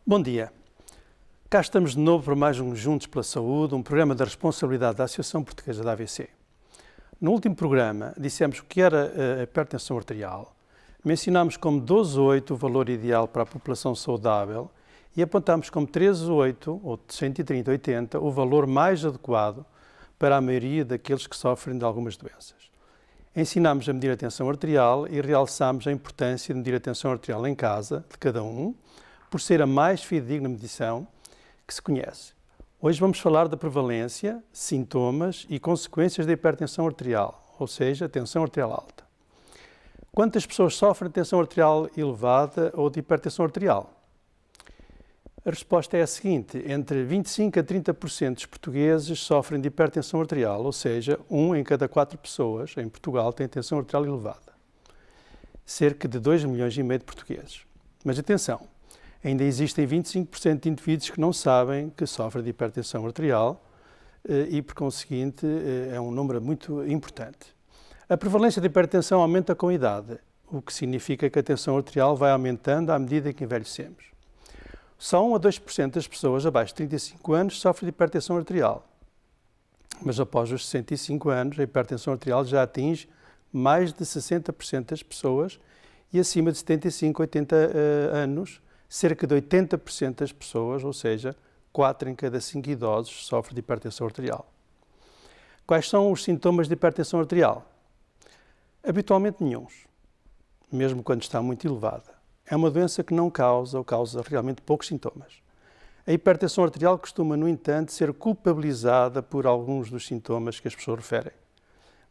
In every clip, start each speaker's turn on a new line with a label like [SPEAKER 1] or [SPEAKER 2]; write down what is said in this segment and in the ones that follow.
[SPEAKER 1] Bom dia. Cá estamos de novo para mais um Juntos pela Saúde, um programa da responsabilidade da Associação Portuguesa da AVC. No último programa dissemos o que era a hipertensão arterial, mencionámos como 12,8 o valor ideal para a população saudável e apontámos como 13,8 ou 130/80 o valor mais adequado para a maioria daqueles que sofrem de algumas doenças. Ensinámos a medir a tensão arterial e realçámos a importância de medir a tensão arterial em casa, de cada um, por ser a mais fidedigna medição que se conhece. Hoje vamos falar da prevalência, sintomas e consequências da hipertensão arterial, ou seja, tensão arterial alta. Quantas pessoas sofrem de tensão arterial elevada ou de hipertensão arterial? A resposta é a seguinte: entre 25% a 30% dos portugueses sofrem de hipertensão arterial, ou seja, 1 em cada 4 pessoas em Portugal tem tensão arterial elevada. Cerca de 2,5 milhões de portugueses. Mas atenção, ainda existem 25% de indivíduos que não sabem que sofrem de hipertensão arterial e, por conseguinte, é um número muito importante. A prevalência de hipertensão aumenta com a idade, o que significa que a tensão arterial vai aumentando à medida que envelhecemos. Só 1 a 2% das pessoas abaixo de 35 anos sofrem de hipertensão arterial. Mas após os 65 anos, a hipertensão arterial já atinge mais de 60% das pessoas e acima de 75, 80 anos, cerca de 80% das pessoas, ou seja, 4 em cada 5 idosos, sofrem de hipertensão arterial. Quais são os sintomas de hipertensão arterial? Habitualmente nenhuns, mesmo quando está muito elevada. É uma doença que não causa ou causa realmente poucos sintomas. A hipertensão arterial costuma, no entanto, ser culpabilizada por alguns dos sintomas que as pessoas referem.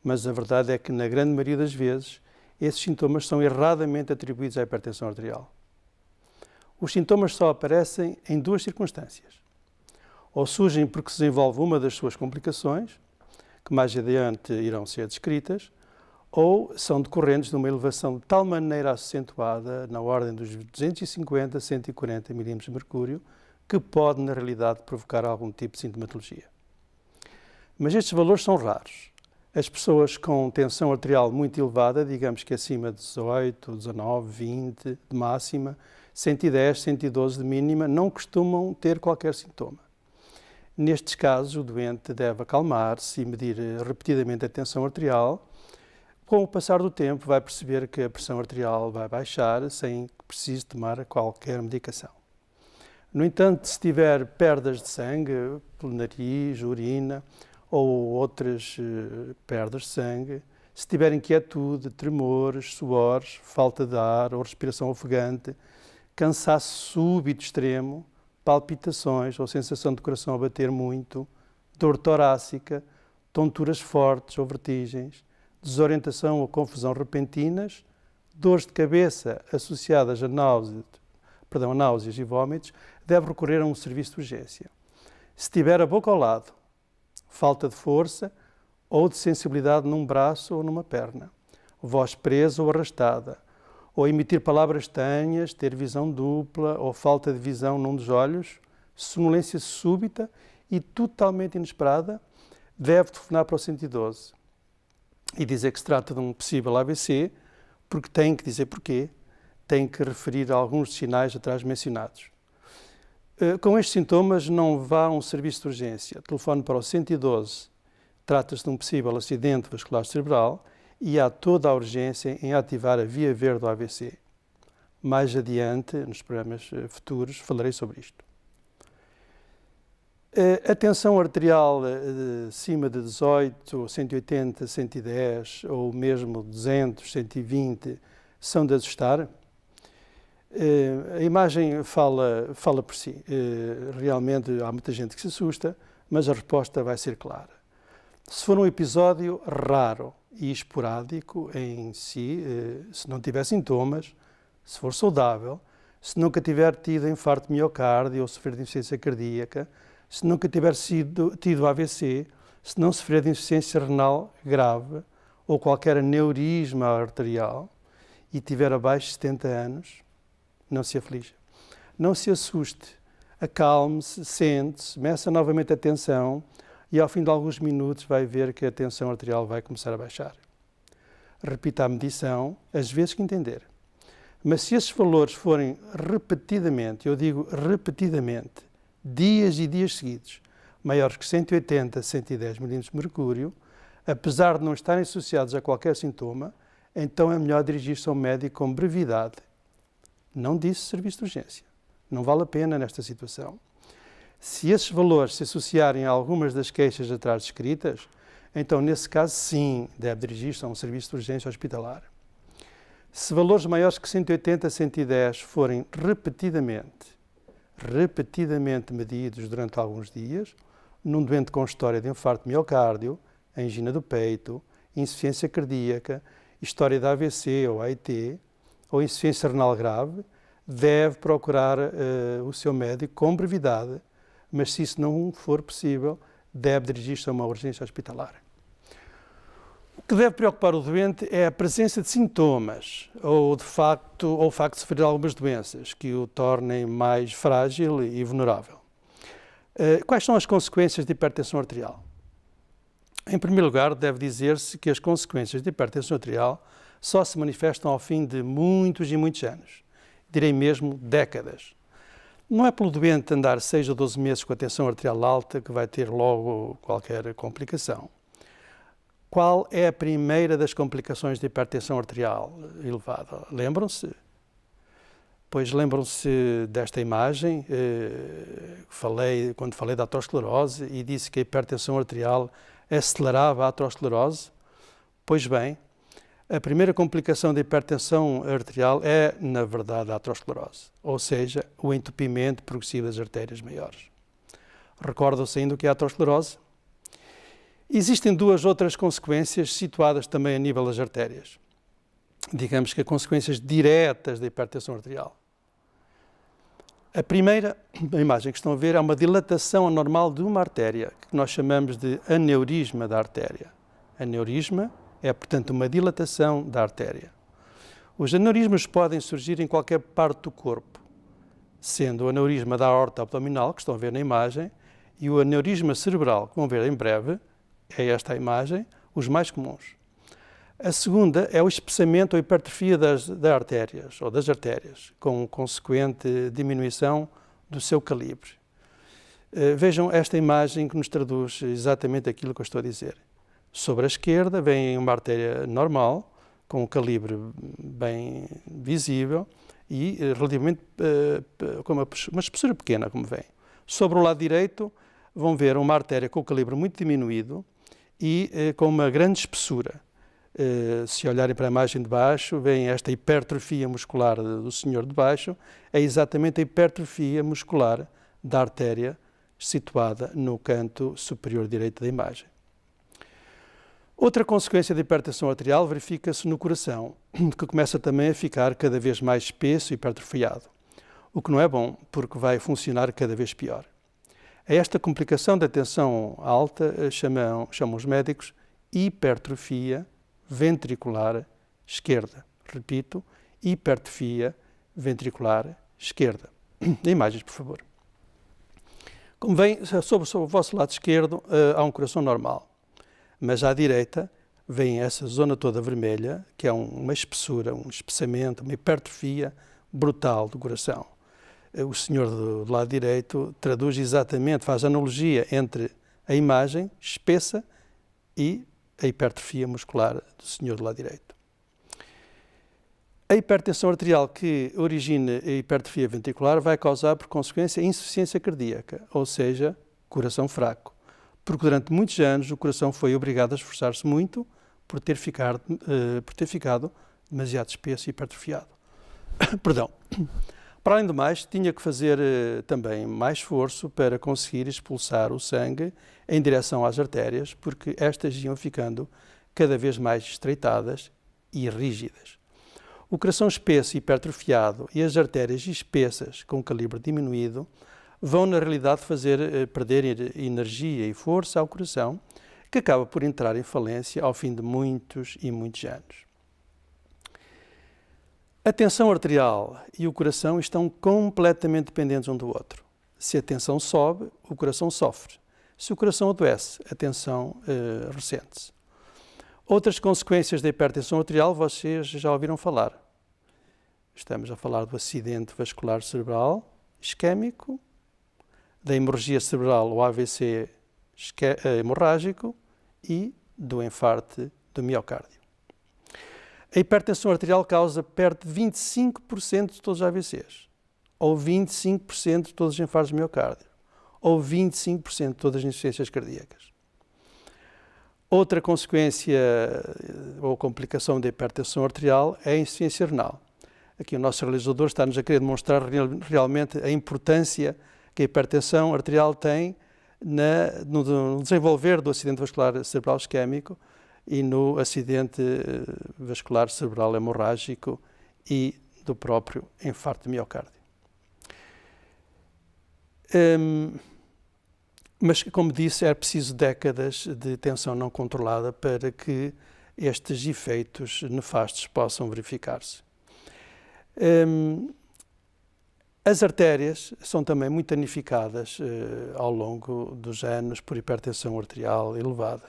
[SPEAKER 1] Mas a verdade é que, na grande maioria das vezes, esses sintomas são erradamente atribuídos à hipertensão arterial. Os sintomas só aparecem em 2 circunstâncias. Ou surgem porque se desenvolve uma das suas complicações, que mais adiante irão ser descritas, ou são decorrentes de uma elevação de tal maneira acentuada, na ordem dos 250 a 140 milímetros de mercúrio, que pode, na realidade, provocar algum tipo de sintomatologia. Mas estes valores são raros. As pessoas com tensão arterial muito elevada, digamos que acima de 18, 19, 20 de máxima, 110, 112 de mínima, não costumam ter qualquer sintoma. Nestes casos, o doente deve acalmar-se e medir repetidamente a tensão arterial. Com o passar do tempo, vai perceber que a pressão arterial vai baixar sem que precise tomar qualquer medicação. No entanto, se tiver perdas de sangue, pelo nariz, urina ou outras perdas de sangue, se tiver inquietude, tremores, suores, falta de ar ou respiração ofegante, cansaço súbito extremo, palpitações ou sensação de coração a bater muito, dor torácica, tonturas fortes ou vertigens, desorientação ou confusão repentinas, dores de cabeça associadas a náuseas e vômitos, deve recorrer a um serviço de urgência. Se tiver a boca ao lado, falta de força ou de sensibilidade num braço ou numa perna, voz presa ou arrastada, ou emitir palavras estranhas, ter visão dupla ou falta de visão num dos olhos, sonolência súbita e totalmente inesperada, deve telefonar para o 112 e dizer que se trata de um possível AVC, porque tem que dizer porquê, tem que referir alguns sinais atrás mencionados. Com estes sintomas, não vá a um serviço de urgência. Telefone para o 112, trata-se de um possível acidente vascular cerebral e há toda a urgência em ativar a via verde do AVC. Mais adiante, nos programas futuros, falarei sobre isto. A tensão arterial acima de 18, 180, 110 ou mesmo 200, 120 são de assustar. A imagem fala por si. Realmente há muita gente que se assusta, mas a resposta vai ser clara. Se for um episódio raro e esporádico em si, se não tiver sintomas, se for saudável, se nunca tiver tido infarto de miocárdio ou sofrer de insuficiência cardíaca, se nunca tiver tido AVC, se não sofrer de insuficiência renal grave ou qualquer aneurisma arterial e tiver abaixo de 70 anos, não se aflija. Não se assuste, acalme-se, sente-se, meça novamente a tensão e ao fim de alguns minutos vai ver que a tensão arterial vai começar a baixar. Repita a medição as vezes que entender. Mas se esses valores forem repetidamente, eu digo repetidamente, dias e dias seguidos, maiores que 180 a 110 milímetros de mercúrio, apesar de não estarem associados a qualquer sintoma, então é melhor dirigir-se ao médico com brevidade. Não disse serviço de urgência. Não vale a pena nesta situação. Se esses valores se associarem a algumas das queixas atrás descritas, então nesse caso sim, deve dirigir-se a um serviço de urgência hospitalar. Se valores maiores que 180 a 110 forem repetidamente medidos durante alguns dias, num doente com história de infarto de miocárdio, angina do peito, insuficiência cardíaca, história de AVC ou AIT, ou insuficiência renal grave, deve procurar o seu médico com brevidade, mas se isso não for possível, deve dirigir-se a uma urgência hospitalar. O que deve preocupar o doente é a presença de sintomas ou o facto de sofrer algumas doenças que o tornem mais frágil e vulnerável. Quais são as consequências de hipertensão arterial? Em primeiro lugar, deve dizer-se que as consequências de hipertensão arterial só se manifestam ao fim de muitos e muitos anos, direi mesmo décadas. Não é pelo doente andar 6 ou 12 meses com a tensão arterial alta que vai ter logo qualquer complicação. Qual é a primeira das complicações de hipertensão arterial elevada? Lembram-se? Pois lembram-se desta imagem, quando falei da aterosclerose e disse que a hipertensão arterial acelerava a aterosclerose? Pois bem, a primeira complicação da hipertensão arterial é, na verdade, a aterosclerose, ou seja, o entupimento progressivo das artérias maiores. Recordam-se ainda o que é a aterosclerose? Existem duas outras consequências situadas também a nível das artérias. Digamos que as consequências diretas da hipertensão arterial. A primeira, a imagem que estão a ver, é uma dilatação anormal de uma artéria, que nós chamamos de aneurisma da artéria. Aneurisma é, portanto, uma dilatação da artéria. Os aneurismas podem surgir em qualquer parte do corpo, sendo o aneurisma da aorta abdominal, que estão a ver na imagem, e o aneurisma cerebral, que vão ver em breve, é esta a imagem, os mais comuns. A segunda é o espessamento ou hipertrofia das artérias, com consequente diminuição do seu calibre. Vejam esta imagem que nos traduz exatamente aquilo que eu estou a dizer. Sobre a esquerda vem uma artéria normal, com um calibre bem visível e relativamente com uma espessura pequena, como vem. Sobre o lado direito vão ver uma artéria com o calibre muito diminuído e com uma grande espessura. Se olharem para a imagem de baixo, veem esta hipertrofia muscular do senhor de baixo, é exatamente a hipertrofia muscular da artéria situada no canto superior direito da imagem. Outra consequência da hipertensão arterial verifica-se no coração, que começa também a ficar cada vez mais espesso e hipertrofiado, o que não é bom, porque vai funcionar cada vez pior. A esta complicação da tensão alta chamam os médicos hipertrofia ventricular esquerda. Repito, hipertrofia ventricular esquerda. Imagens, por favor. Como vem, sobre o vosso lado esquerdo há um coração normal, mas à direita vem essa zona toda vermelha, que é uma espessura, um espessamento, uma hipertrofia brutal do coração. O senhor do lado direito traduz exatamente, faz analogia entre a imagem espessa e a hipertrofia muscular do senhor do lado direito. A hipertensão arterial que origina a hipertrofia ventricular vai causar, por consequência, insuficiência cardíaca, ou seja, coração fraco, porque durante muitos anos o coração foi obrigado a esforçar-se muito por ter ficado demasiado espesso e hipertrofiado. Perdão. Para além do mais, tinha que fazer também mais esforço para conseguir expulsar o sangue em direção às artérias, porque estas iam ficando cada vez mais estreitadas e rígidas. O coração espesso e hipertrofiado e as artérias espessas com calibre diminuído vão, na realidade, fazer perder energia e força ao coração, que acaba por entrar em falência ao fim de muitos e muitos anos. A tensão arterial e o coração estão completamente dependentes um do outro. Se a tensão sobe, o coração sofre. Se o coração adoece, a tensão ressente-se. Outras consequências da hipertensão arterial vocês já ouviram falar. Estamos a falar do acidente vascular cerebral isquémico, da hemorragia cerebral ou AVC hemorrágico e do infarto do miocárdio. A hipertensão arterial causa perto de 25% de todos os AVCs, ou 25% de todos os infartos de miocárdio, ou 25% de todas as insuficiências cardíacas. Outra consequência ou complicação da hipertensão arterial é a insuficiência renal. Aqui o nosso realizador está-nos a querer demonstrar realmente a importância que a hipertensão arterial tem no desenvolver do acidente vascular cerebral isquémico e no acidente vascular cerebral hemorrágico e do próprio infarto de miocárdio. Mas, como disse, é preciso décadas de tensão não controlada para que estes efeitos nefastos possam verificar-se. As artérias são também muito danificadas ao longo dos anos por hipertensão arterial elevada.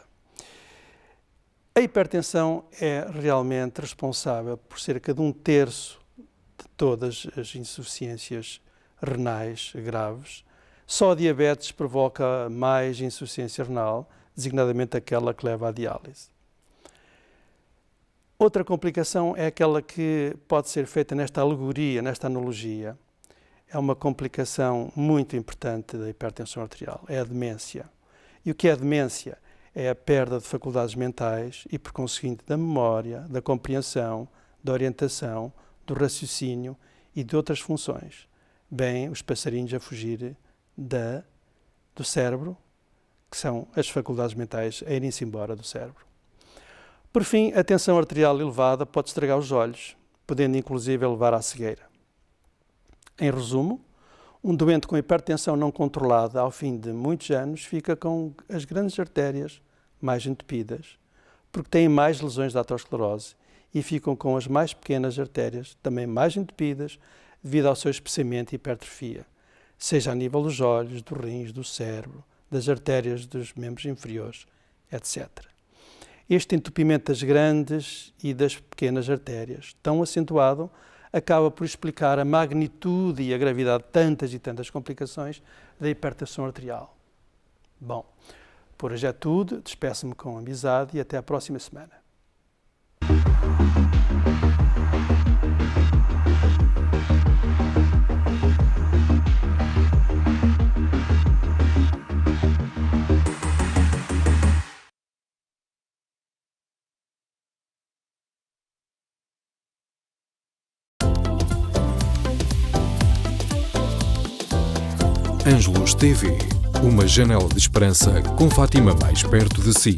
[SPEAKER 1] A hipertensão é realmente responsável por cerca de 1/3 de todas as insuficiências renais graves. Só a diabetes provoca mais insuficiência renal, designadamente aquela que leva à diálise. Outra complicação é aquela que pode ser feita nesta alegoria, nesta analogia. É uma complicação muito importante da hipertensão arterial, é a demência. E o que é a demência? É a perda de faculdades mentais e, por conseguinte, da memória, da compreensão, da orientação, do raciocínio e de outras funções. Bem, os passarinhos a fugir do cérebro, que são as faculdades mentais a irem-se embora do cérebro. Por fim, a tensão arterial elevada pode estragar os olhos, podendo inclusive levar à cegueira. Em resumo, um doente com hipertensão não controlada ao fim de muitos anos fica com as grandes artérias mais entupidas, porque têm mais lesões de aterosclerose e ficam com as mais pequenas artérias também mais entupidas devido ao seu espessamento e hipertrofia, seja a nível dos olhos, dos rins, do cérebro, das artérias dos membros inferiores, etc. Este entupimento das grandes e das pequenas artérias, tão acentuado, acaba por explicar a magnitude e a gravidade de tantas e tantas complicações da hipertensão arterial. Bom, por hoje é tudo, despeço-me com amizade e até à próxima semana.
[SPEAKER 2] Ângelos TV, uma janela de esperança com Fátima mais perto de si.